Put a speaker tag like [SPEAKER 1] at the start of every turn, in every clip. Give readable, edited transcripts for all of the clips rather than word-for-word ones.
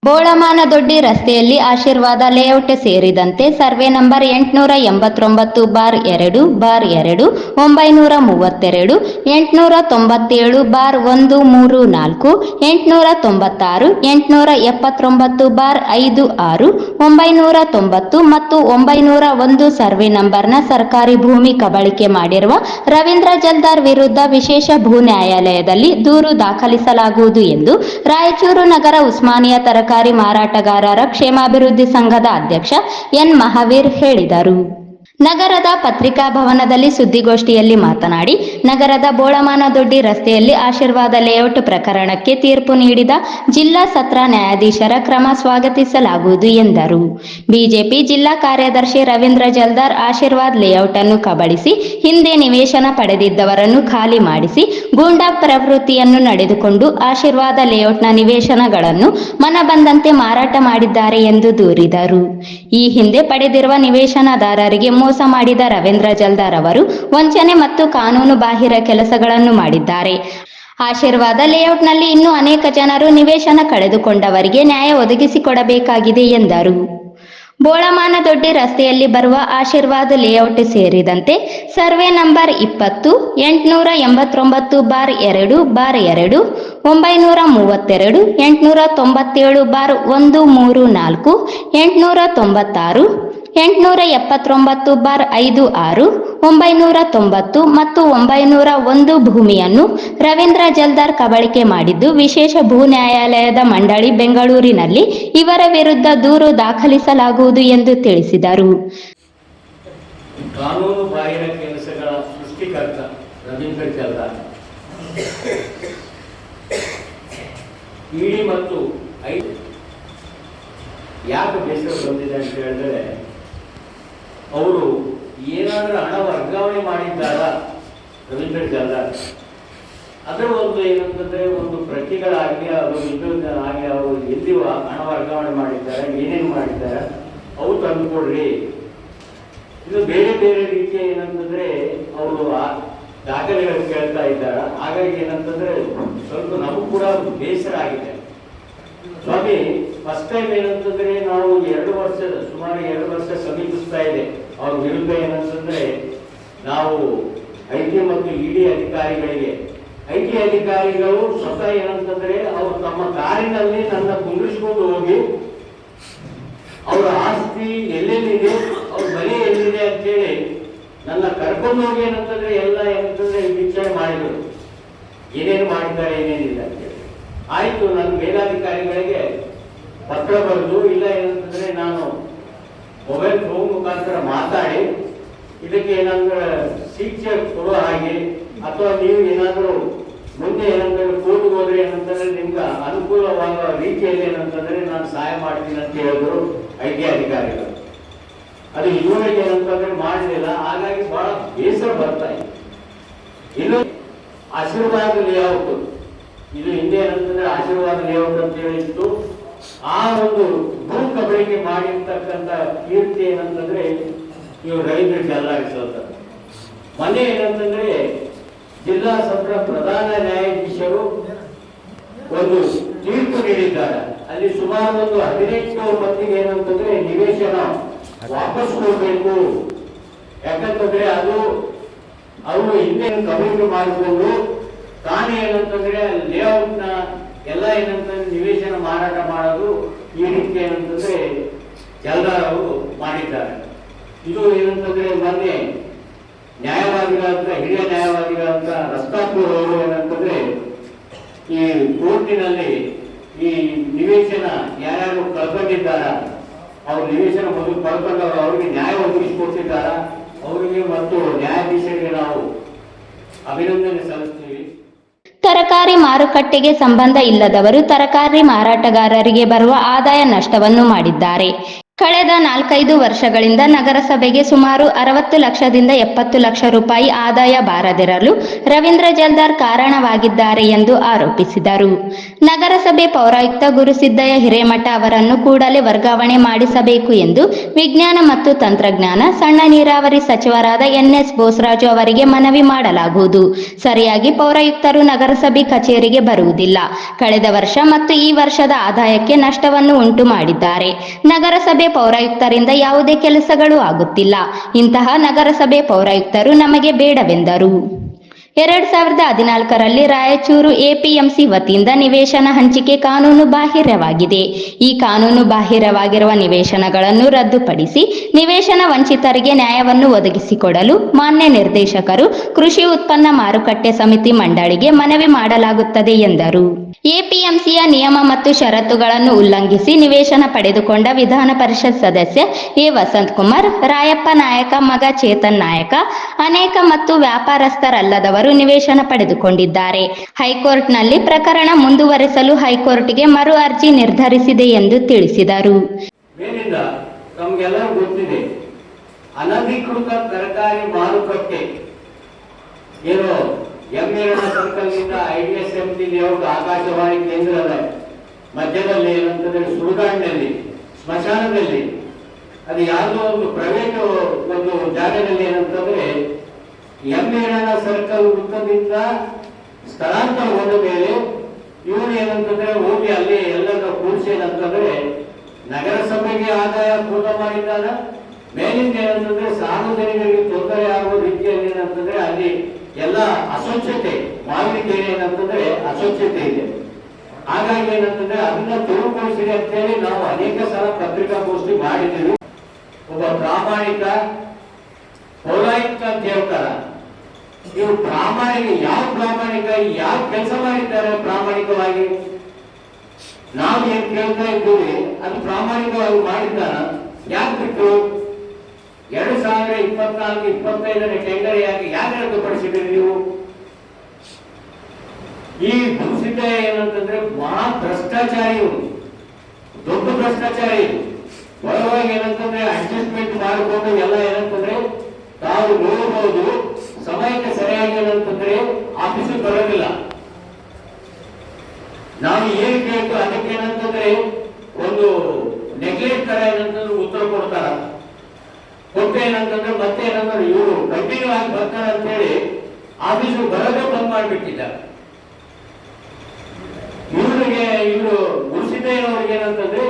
[SPEAKER 1] ಬೋಳಮಾನದೊಡ್ಡಿ ರಸ್ತೆಯಲ್ಲಿ ಆಶೀರ್ವಾದ ಲೇಔಟ್ ಸೇರಿದಂತೆ ಸರ್ವೆ ನಂಬರ್ 889/2/2 -2 932 897/134 896 879/5/6 990 ಮತ್ತು 901 ಸರ್ವೆ ನಂಬರ್ನ ಸರ್ಕಾರಿ ಭೂಮಿ ಕಬಳಿಕೆ ಮಾಡಿರುವ ರವೀಂದ್ರ ಜಲ್ದಾರ್ ವಿರುದ್ಧ ವಿಶೇಷ ಭೂ ನ್ಯಾಯಾಲಯದಲ್ಲಿ ದೂರು ದಾಖಲಿಸಲಾಗುವುದು ಎಂದು ರಾಯಚೂರು ನಗರ ಉಸ್ಮಾನಿಯಾ ತರಕಾರಿ ಮಾರಾಟಗಾರರ ಕ್ಷೇಮಾಭಿವೃದ್ಧಿ ಸಂಘದ ಅಧ್ಯಕ್ಷ ಎನ್ ಮಹಾವೀರ್ ಹೇಳಿದರು. ನಗರದ ಪತ್ರಿಕಾ ಭವನದಲ್ಲಿ ಸುದ್ದಿಗೋಷ್ಠಿಯಲ್ಲಿ ಮಾತನಾಡಿ, ನಗರದ ಬೋಳಮಾನದೊಡ್ಡಿ ರಸ್ತೆಯಲ್ಲಿ ಆಶೀರ್ವಾದ ಲೇಔಟ್ ಪ್ರಕರಣಕ್ಕೆ ತೀರ್ಪು ನೀಡಿದ ಜಿಲ್ಲಾ ಸತ್ರ ನ್ಯಾಯಾಧೀಶರ ಕ್ರಮ ಸ್ವಾಗತಿಸಲಾಗುವುದು ಎಂದರು. ಬಿಜೆಪಿ ಜಿಲ್ಲಾ ಕಾರ್ಯದರ್ಶಿ ರವೀಂದ್ರ ಜಲ್ದಾರ್ ಆಶೀರ್ವಾದ್ ಲೇಔಟ್ ಅನ್ನು ಕಬಳಿಸಿ ಹಿಂದೆ ನಿವೇಶನ ಪಡೆದಿದ್ದವರನ್ನು ಖಾಲಿ ಮಾಡಿಸಿ ಗೂಂಡಾ ಪ್ರವೃತ್ತಿಯನ್ನು ನಡೆದುಕೊಂಡು ಆಶೀರ್ವಾದ ಲೇಔಟ್ನ ನಿವೇಶನಗಳನ್ನು ಮನಬಂದಂತೆ ಮಾರಾಟ ಮಾಡಿದ್ದಾರೆ ಎಂದು ದೂರಿದರು. ಈ ಹಿಂದೆ ಪಡೆದಿರುವ ನಿವೇಶನದಾರರಿಗೆ ಮೋಸ ಮಾಡಿದ ರವೀಂದ್ರ ಜಲ್ದಾರ್ ಅವರು ವಂಚನೆ ಮತ್ತು ಕಾನೂನು ಬಾಹಿರ ಕೆಲಸಗಳನ್ನು ಮಾಡಿದ್ದಾರೆ. ಆಶೀರ್ವಾದ ಲೇಔಟ್ನಲ್ಲಿ ಇನ್ನೂ ಅನೇಕ ಜನರು ನಿವೇಶನ ಕಳೆದುಕೊಂಡವರಿಗೆ ನ್ಯಾಯ ಒದಗಿಸಿಕೊಡಬೇಕಾಗಿದೆ ಎಂದರು. ಬೋಳಮಾನದೊಡ್ಡಿ ರಸ್ತೆಯಲ್ಲಿ ಬರುವ ಆಶೀರ್ವಾದ ಲೇಔಟ್ ಸೇರಿದಂತೆ ಸರ್ವೆ ನಂಬರ್ 20 889/2/2 932 897/134 896 879/5/6 990 ಮತ್ತು 901 ಭೂಮಿಯನ್ನು ರವೀಂದ್ರ ಜಲ್ದಾರ್ ಕಬಳಿಕೆ ಮಾಡಿದ್ದು ವಿಶೇಷ ಭೂ ನ್ಯಾಯಾಲಯದ ಮಂಡಳಿ ಬೆಂಗಳೂರಿನಲ್ಲಿ ಇವರ ವಿರುದ್ಧ ದೂರು ದಾಖಲಿಸಲಾಗುವುದು ಎಂದು ತಿಳಿಸಿದರು.
[SPEAKER 2] ಕಾನೂನು ಬಾಹಿರ ಕೆಲಸಗಳ ಸೃಷ್ಟಿಕರ್ತ ರವೀಂದ್ರ ಜಲ್ದಾರ್ ಇಡಿ ಮತ್ತು ಯಾಕೆ ಬೇಸರ ಬಂದಿದೆ ಅಂತ ಹೇಳಿದ್ರೆ, ಅವರು ಏನಾದರೂ ಹಣ ವರ್ಗಾವಣೆ ಮಾಡಿದ್ದಾರಾ ರವೀಂದ್ರ ಜಲ್ದಾರ್, ಅದರ ಒಂದು ಏನಂತಂದ್ರೆ ಒಂದು ಪ್ರತಿಗಳಾಗಿ ಅವರು ಆಗಿ ಅವರು ಎಲ್ಲಿ ಹಣ ವರ್ಗಾವಣೆ ಮಾಡಿದ್ದಾರೆ, ಏನೇನು ಮಾಡಿದ್ದಾರೆ ಅವು ತಂದುಕೊಡ್ರಿ. ಇದು ಬೇರೆ ಬೇರೆ ರೀತಿಯ ಏನಂತಂದ್ರೆ ಅವರು ದಾಖಲೆಗಳು ಕೇಳ್ತಾ ಇದ್ದಾರೆ. ಹಾಗಾಗಿ ಏನಂತಂದ್ರೆ ಸ್ವಲ್ಪ ನಮಗೂ ಕೂಡ ಬೇಸರ ಆಗಿದೆ. ಸ್ವಾಮಿ, ಫಸ್ಟ್ ಟೈಮ್ ಏನಂತಂದ್ರೆ ನಾವು ಸುಮಾರು 2 ವರ್ಷ ಸಮೀಪಿಸ್ತಾ ಇದೆ ಅವ್ರ ವಿರುದ್ಧ ಏನಂತಂದ್ರೆ ನಾವು ಐಟಿ ಮತ್ತು ಇಡಿ ಅಧಿಕಾರಿಗಳು ಸ್ವತಃ ಏನಂತಂದ್ರೆ ಅವರು ತಮ್ಮ ಕಾರಿನಲ್ಲಿ ನನ್ನ ಕುಂದಿರಿಸಿಕೊಂಡು ಹೋಗಿ ಅವರ ಆಸ್ತಿ ಎಲ್ಲೆಲ್ಲಿದೆ, ಅವ್ರ ಮನೆ ಎಲ್ಲಿದೆ ಅಂತೇಳಿ ನನ್ನ ಕರ್ಕೊಂಡು ಹೋಗಿ ಏನಂತಂದ್ರೆ ಎಲ್ಲ ಏನಂತಂದ್ರೆ ವಿಚಾರಣೆ ಮಾಡಿದ್ರು, ಏನೇನು ಮಾಡಿದ್ದಾರೆ ಏನೇನಿಲ್ಲ ಅಂತೇಳಿ. ಆಯ್ತು, ನನ್ನ ಮೇಲಾಧಿಕಾರಿಗಳಿಗೆ ಪತ್ರ ಬರೆದು ಇಲ್ಲ ಏನಂತಂದ್ರೆ ನಾನು ಮೊಬೈಲ್ ಫೋನ್ ಮುಖಾಂತರ ಮಾತಾಡಿ ಇದಕ್ಕೆ ಏನಾದ್ರು ಶಿಕ್ಷೆ ಕೊಡೋ ಹಾಗೆ ಅಥವಾ ನೀವು ಏನಾದರೂ ಮುಂದೆ ಏನಂದ್ರೆ ಕೋರ್ಟ್ಗೆ ಹೋದ್ರೆ ಏನಂತಂದ್ರೆ ನಿಮ್ಗೆ ಅನುಕೂಲವಾದ ರೀತಿಯಲ್ಲಿ ಏನಂತಂದ್ರೆ ನಾನು ಸಹಾಯ ಮಾಡ್ತೀನಿ ಅಂತ ಹೇಳಿದ್ರು ಐಟಿ ಅಧಿಕಾರಿಗಳು. ಅದು ಇದುವರೆಗೆ ಏನಂತಂದ್ರೆ ಮಾಡಲಿಲ್ಲ. ಹಾಗಾಗಿ ಬಹಳ ಬೇಸರ ಬರ್ತಾ ಇದೆ. ಇನ್ನು ಆಶೀರ್ವಾದ ಲೇಔಟ್, ಇದು ಹಿಂದೆ ಏನಂತಂದ್ರೆ ಆಶೀರ್ವಾದ ಲೇಔಟ್ ಅಂತ ಹೇಳಿತ್ತು. ಆ ಒಂದು ಭೂ ಕಬಳಿಕೆ ಮಾಡಿರ್ತಕ್ಕಂಥ ಕೀರ್ತಿ ಏನಂತಂದ್ರೆ ಇವರು ರವೀಂದ್ರ ಜಲ್ದಾರ್ ಹೇಳ್ತಾರೆ. ಮನೆ ಏನಂತಂದ್ರೆ ಜಿಲ್ಲಾ ಸತ್ರ ಪ್ರಧಾನ ನ್ಯಾಯಾಧೀಶರು ಒಂದು ತೀರ್ಪು ನೀಡಿದ್ದಾರೆ. ಅಲ್ಲಿ ಸುಮಾರು ಒಂದು 18 ಮಂದಿಗೆ ಏನಂತಂದ್ರೆ ನಿವೇಶನ ವಾಪಸ್ ಕೊಡಬೇಕು. ಯಾಕಂತಂದ್ರೆ ಅವರು ಹಿಂದೆ ಕಬಳಿಕೆ ಮಾಡಿಕೊಂಡು ತಾನೇ ಏನಂತಂದ್ರೆ ಲೇಔಟ್ ನ ಎಲ್ಲ ಏನಂತಂದ್ರೆ ನಿವೇಶನ ಮಾರಾಟ ಮಾಡೋದು ಈ ರೀತಿ ಏನಂತಂದ್ರೆ ಜಲ್ದಾರ್ ಅವರು ಮಾಡಿದ್ದಾರೆ. ಇದು ಏನಂತಂದ್ರೆ ಮೊನ್ನೆ ಹಿರಿಯ ನ್ಯಾಯವಾದಿಗಳಂತ ರಸ್ತಾಪುರ್ ಅವರು ಏನಂತಂದ್ರೆ ಈ ಕೋರ್ಟಿನಲ್ಲಿ ಈ ನಿವೇಶನ ಯಾರ್ಯಾರು ಕಳ್ಕೊಂಡಿದ್ದಾರ, ಅವ್ರ ನಿವೇಶನ ಮೊದಲು ಕಳ್ಕೊಂಡವರು ಅವರಿಗೆ ನ್ಯಾಯ ಒದಗಿಸಿಕೊಡ್ತಿದ್ದಾರ, ಅವರಿಗೆ ಮತ್ತು ನ್ಯಾಯಾಧೀಶರಿಗೆ ನಾವು ಅಭಿನಂದನೆ ಸಲ್ಲಿಸ್ತೀವಿ.
[SPEAKER 1] ತರಕಾರಿ ಮಾರುಕಟ್ಟೆಗೆ ಸಂಬಂಧ ಇಲ್ಲದವರು ತರಕಾರಿ ಮಾರಾಟಗಾರರಿಗೆ ಬರುವ ಆದಾಯ ನಷ್ಟವನ್ನು ಮಾಡಿದ್ದಾರೆ. ಕಳೆದ 4-5 ವರ್ಷಗಳಿಂದ ನಗರಸಭೆಗೆ ಸುಮಾರು 60 ಲಕ್ಷದಿಂದ 70 ಲಕ್ಷ ರೂಪಾಯಿ ಆದಾಯ ಬಾರದಿರಲು ರವೀಂದ್ರ ಜಲ್ದಾರ್ ಕಾರಣವಾಗಿದ್ದಾರೆ ಎಂದು ಆರೋಪಿಸಿದರು. ನಗರಸಭೆ ಪೌರಾಯುಕ್ತ ಗುರುಸಿದ್ದಯ್ಯ ಹಿರೇಮಠ ಅವರನ್ನು ಕೂಡಲೇ ವರ್ಗಾವಣೆ ಮಾಡಿಸಬೇಕು ಎಂದು ವಿಜ್ಞಾನ ಮತ್ತು ತಂತ್ರಜ್ಞಾನ, ಸಣ್ಣ ನೀರಾವರಿ ಸಚಿವರಾದ ಎನ್.ಎಸ್. ಬೋಸರಾಜು ಅವರಿಗೆ ಮನವಿ ಮಾಡಲಾಗುವುದು. ಸರಿಯಾಗಿ ಪೌರಾಯುಕ್ತರು ನಗರಸಭೆ ಕಚೇರಿಗೆ ಬರುವುದಿಲ್ಲ. ಕಳೆದ ವರ್ಷ ಮತ್ತು ಈ ವರ್ಷದ ಆದಾಯಕ್ಕೆ ನಷ್ಟವನ್ನು ಉಂಟು ಮಾಡಿದ್ದಾರೆ. ನಗರಸಭೆ ಪೌರಾಯುಕ್ತರಿಂದ ಯಾವುದೇ ಕೆಲಸಗಳು ಆಗುತ್ತಿಲ್ಲ. ಇಂತಹ ನಗರಸಭೆ ಪೌರಾಯುಕ್ತರು ನಮಗೆ ಬೇಡವೆಂದರು. 2014ರಲ್ಲಿ ರಾಯಚೂರು ಎಪಿಎಂಸಿ ವತಿಯಿಂದ ನಿವೇಶನ ಹಂಚಿಕೆ ಕಾನೂನು ಬಾಹಿರವಾಗಿದೆ. ಈ ಕಾನೂನು ಬಾಹಿರವಾಗಿರುವ ನಿವೇಶನಗಳನ್ನು ರದ್ದುಪಡಿಸಿ ನಿವೇಶನ ವಂಚಿತರಿಗೆ ನ್ಯಾಯವನ್ನು ಒದಗಿಸಿಕೊಡಲು ಮಾನ್ಯ ನಿರ್ದೇಶಕರು ಕೃಷಿ ಉತ್ಪನ್ನ ಮಾರುಕಟ್ಟೆ ಸಮಿತಿ ಮಂಡಳಿಗೆ ಮನವಿ ಮಾಡಲಾಗುತ್ತದೆ ಎಂದರು. ಎಪಿಎಂಸಿಯ ನಿಯಮ ಮತ್ತು ಷರತ್ತುಗಳನ್ನು ಉಲ್ಲಂಘಿಸಿ ನಿವೇಶನ ಪಡೆದುಕೊಂಡ ವಿಧಾನ ಪರಿಷತ್ ಸದಸ್ಯ ಎ. ವಸಂತಕುಮಾರ್, ರಾಯಪ್ಪ ನಾಯಕ ಮಗ ಚೇತನ್ ನಾಯಕ, ಅನೇಕ ಮತ್ತು ವ್ಯಾಪಾರಸ್ಥರಲ್ಲದವರು ನಿವೇಶನ ಪಡೆದುಕೊಂಡಿದ್ದಾರೆ. ಹೈಕೋರ್ಟ್ನಲ್ಲಿ ಪ್ರಕರಣ ಮುಂದುವರೆಸಲು ಹೈಕೋರ್ಟ್ಗೆ ಮರು ಅರ್ಜಿ ನಿರ್ಧರಿಸಿದೆ ಎಂದು ತಿಳಿಸಿದರು.
[SPEAKER 2] ತಮಗೆಲ್ಲರೂ ಗೊತ್ತಿದೆ, ಅನಧಿಕೃತ ತರಕಾರಿ ಮಾರುಕಟ್ಟೆ ಏನು ಎಮ್ಮೆರಣ ಸರ್ಕಲ್ನಿಂದ IDSMT ಲೇಔಟ್ ಆಕಾಶವಾಣಿ ಕೇಂದ್ರದ ಮಧ್ಯದಲ್ಲಿ ಏನಂತಂದ್ರೆ ಸುಡುಗಾಡಿನಲ್ಲಿ ಸ್ಮಶಾನದಲ್ಲಿ ಅದು ಯಾವುದೋ ಒಂದು ಪ್ರೈವೇಟ್ ಒಂದು ಜಾಗದಲ್ಲಿ ಏನಂತಂದ್ರೆ ಎಮ್ಮೆರಣ ಸರ್ಕಲ್ ವೃತ್ತದಿಂದ ಸ್ಥಳಾಂತರಗೊಂಡ ಮೇಲೆ ಇವನು ಏನಂತಂದ್ರೆ ಹೋಗಿ ಅಲ್ಲಿ ಎಲ್ಲರ ಕೂಡಿಸಿ ಏನಂತಂದ್ರೆ ನಗರಸಭೆಗೆ ಆದಾಯ ಕೂಟ ಮಾಡಿದ್ದಾನ. ಮೇಲಿಂದ ಏನಂತಂದ್ರೆ ಸಾರ್ವಜನಿಕರಿಗೆ ತೊಂದರೆ ಆಗುವ ರೀತಿಯಲ್ಲಿ ಏನಂತಂದ್ರೆ ಅಲ್ಲಿ ಎಲ್ಲ ಅಸ್ವಚ್ಛತೆ ಮಾಲಿನ್ಯ ಏನಂತಂದ್ರೆ ಅಸ್ವಚ್ಛತೆ ಇದೆ. ಹಾಗಾಗಿ ಏನಂತಂದ್ರೆ ಅದನ್ನ ತೆರವುಗೊಳಿಸಿದೆ ಅಂತ ಹೇಳಿ ನಾವು ಅನೇಕ ಸಲ ಪತ್ರಿಕಾಗೋಷ್ಠಿ ಮಾಡಿದ್ದೀವಿ. ಒಬ್ಬ ಪ್ರಾಮಾಣಿಕ ಪೌರಾಯುಕ್ತ ಅಂತ ಹೇಳ್ತಾರ. ಇವರು ಪ್ರಾಮಾಣಿಕ ಯಾವ ಕೆಲಸ ಮಾಡಿದ್ದಾರೆ ಪ್ರಾಮಾಣಿಕವಾಗಿ ನಾವು ಏನ್ ಕೇಳ್ತಾ ಇದ್ದೀವಿ ಅದು ಪ್ರಾಮಾಣಿಕವಾಗಿ ಮಾಡಿದ್ದಾನ. ಯಾಕೆ ಬಿಟ್ಟು 2024-25 ಟೆಂಡರ್ ಯಾಕೆ ರದ್ದುಪಡಿಸಿದ್ರಿ ನೀವು? ಈ ಗುರುಸಿದ್ದಯ್ಯ ಏನಂತಂದ್ರೆ ಮಹಾ ಭ್ರಷ್ಟಾಚಾರಿ, ದೊಡ್ಡ ಭ್ರಷ್ಟಾಚಾರಿ. ಹೊರವಾಗಿ ಏನಂತಂದ್ರೆ ಅಡ್ಜಸ್ಟ್ಮೆಂಟ್ ಮಾಡಿಕೊಂಡು ಎಲ್ಲ ಏನಂತಂದ್ರೆ ತಾವು ನೋಡಬಹುದು ಸಮಯಕ್ಕೆ ಸರಿಯಾಗಿ ಏನಂತಂದ್ರೆ ಆಫೀಸಿಗೆ ಬರೋದಿಲ್ಲ. ನಾವು ಏನ್ ಕೇಳ್ತು ಅದಕ್ಕೆ ಏನಂತಂದ್ರೆ ಒಂದು ನೆಗ್ಲೆಕ್ಟ್ ತರ ಏನಂತಂದ್ರೆ ಉತ್ತರ ಕೊಡ್ತಾರ. ಕೊಟ್ಟು ಏನಂತಂದ್ರೆ ಮತ್ತೆ ಏನಂದ್ರೆ ಇವರು ಕಂಟಿನ್ಯೂ ಆಗಿ ಬರ್ತಾರ ಅಂತ ಹೇಳಿ ಆಫೀಸಿಗೆ ಬರೋದೇ ಬಂದ್ ಮಾಡಿಬಿಟ್ಟಿದ್ದಾರೆ. ಇವರು ಗುರುಸಿದ್ದಯ್ಯನವ್ರಿಗೆ ಏನಂತಂದ್ರೆ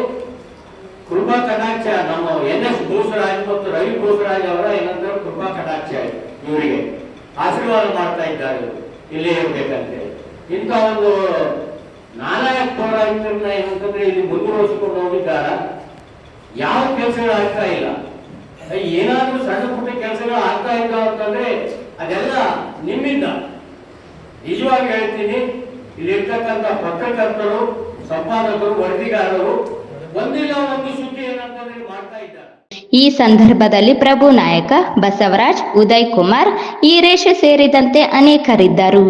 [SPEAKER 2] ಕೃಪಾ ಕಟಾಕ್ಷ ನಮ್ಮ NS ಬೋಸರಾಜ್ ಮತ್ತು ರವಿ ಬೋಸರಾಜ್ ಅವರ ಏನಂದ್ರೆ ಕೃಪಾ ಕಟಾಕ್ಷ ಇವರಿಗೆ ಆಶೀರ್ವಾದ ಮಾಡ್ತಾ ಇದ್ದಾರೆ ಇಲ್ಲೇ ಇರ್ಬೇಕಂತೆ. ಇಂಥ ಒಂದು ನಾಲಾಯಕ ಪೌರಾಯುಕ್ತರನ್ನ ಏನಂತಂದ್ರೆ ಇಲ್ಲಿ ಮುಂದುವರಿಸಿಕೊಂಡು ಹೋಗಿದ್ದಾರ. ಯಾವ ಕೆಲಸಗಳು ಆಗ್ತಾ ಇಲ್ಲ. ಏನಾದ್ರೂ ಸಣ್ಣ ಪುಟ್ಟ ಕೆಲಸಗಳು ಆಗ್ತಾ ಇಲ್ಲ ಅಂತಂದ್ರೆ ಅದೆಲ್ಲ ನಿಮ್ಮಿಂದ. ನಿಜವಾಗಿ ಹೇಳ್ತೀನಿ, ಇಲ್ಲಿರ್ತಕ್ಕಂಥ ಪತ್ರಕರ್ತರು, ಸಂಪಾದಕರು, ವರದಿಗಾರರು ಒಂದಿಲ್ಲ ಒಂದು ಸುದ್ದಿ ಏನಂತಂದ್ರೆ ಮಾಡ್ತಾ ಇದ್ದಾರೆ.
[SPEAKER 1] ಈ ಸಂದರ್ಭದಲ್ಲಿ ಪ್ರಭು ನಾಯಕ, ಬಸವರಾಜ್, ಉದಯ್ ಕುಮಾರ್, ಈರೇಶ್ ಸೇರಿದಂತೆ ಅನೇಕರಿದ್ದರು.